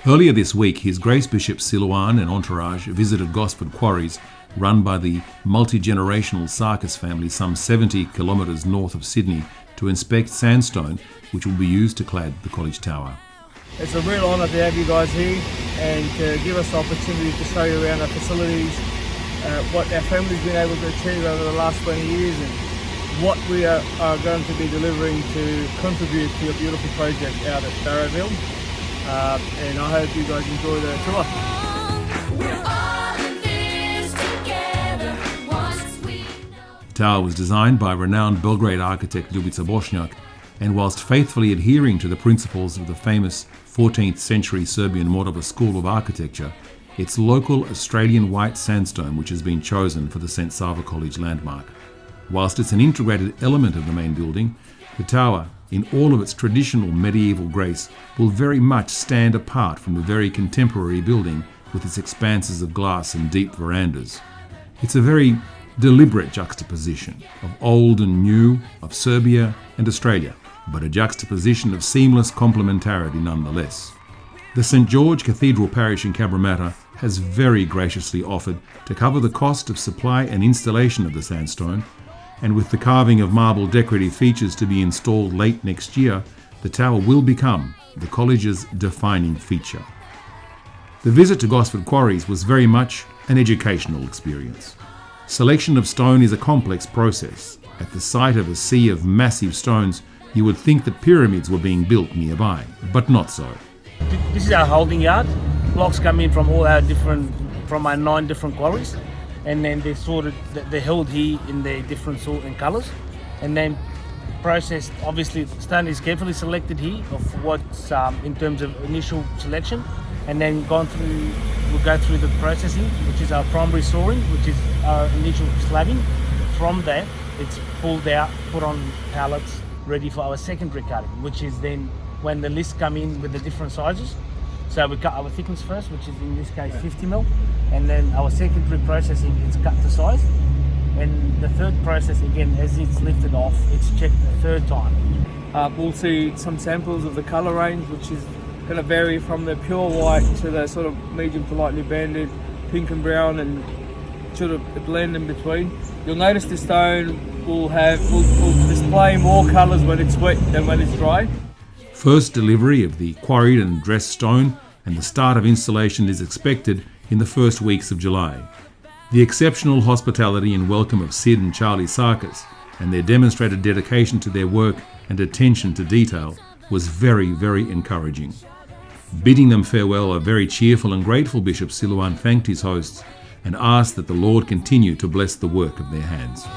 Earlier this week, His Grace Bishop Silouan and entourage visited Gosford Quarries, run by the multi-generational Sarkis family some 70 kilometres north of Sydney, to inspect sandstone which will be used to clad the college tower. It's a real honour to have you guys here and to give us the opportunity to show you around our facilities, what our family's been able to achieve over the last 20 years and what we are going to be delivering to contribute to your beautiful project out at Barrowville. And I hope you guys enjoy the tour. The tower was designed by renowned Belgrade architect Ljubica Bošnjak, and whilst faithfully adhering to the principles of the famous 14th century Serbian Morava school of architecture, it's local Australian white sandstone which has been chosen for the St Sava College landmark. Whilst it's an integrated element of the main building, the tower, in all of its traditional medieval grace, will very much stand apart from the very contemporary building with its expanses of glass and deep verandas. It's a very deliberate juxtaposition of old and new, of Serbia and Australia, but a juxtaposition of seamless complementarity nonetheless. The St George Cathedral Parish in Cabramatta has very graciously offered to cover the cost of supply and installation of the sandstone, and with the carving of marble decorative features to be installed late next year, the tower will become the college's defining feature. The visit to Gosford Quarries was very much an educational experience. Selection of stone is a complex process. At the sight of a sea of massive stones, you would think that pyramids were being built nearby, but not so. This is our holding yard. Blocks come in from all our from our 9 different quarries, and then they're held here in their different sort and colours, and then processed. Obviously, stone is carefully selected here of what's in terms of initial selection, and then we'll go through the processing, which is our primary soaring, which is our initial slabbing. From that, it's pulled out, put on pallets, ready for our secondary cutting, which is then when the lists come in with the different sizes. So we cut our thickness first, which is in this case 50mm, and then our secondary processing is cut to size. And the third process, again, as it's lifted off, it's checked the third time. We'll see some samples of the colour range, which is going to vary from the pure white to the sort of medium to lightly banded pink and brown, and sort of the blend in between. You'll notice the stone will display more colours when it's wet than when it's dry. First delivery of the quarried and dressed stone and the start of installation is expected in the first weeks of July. The exceptional hospitality and welcome of Sid and Charlie Sarkis and their demonstrated dedication to their work and attention to detail was very, very encouraging. Bidding them farewell, a very cheerful and grateful Bishop Silouan thanked his hosts and asked that the Lord continue to bless the work of their hands.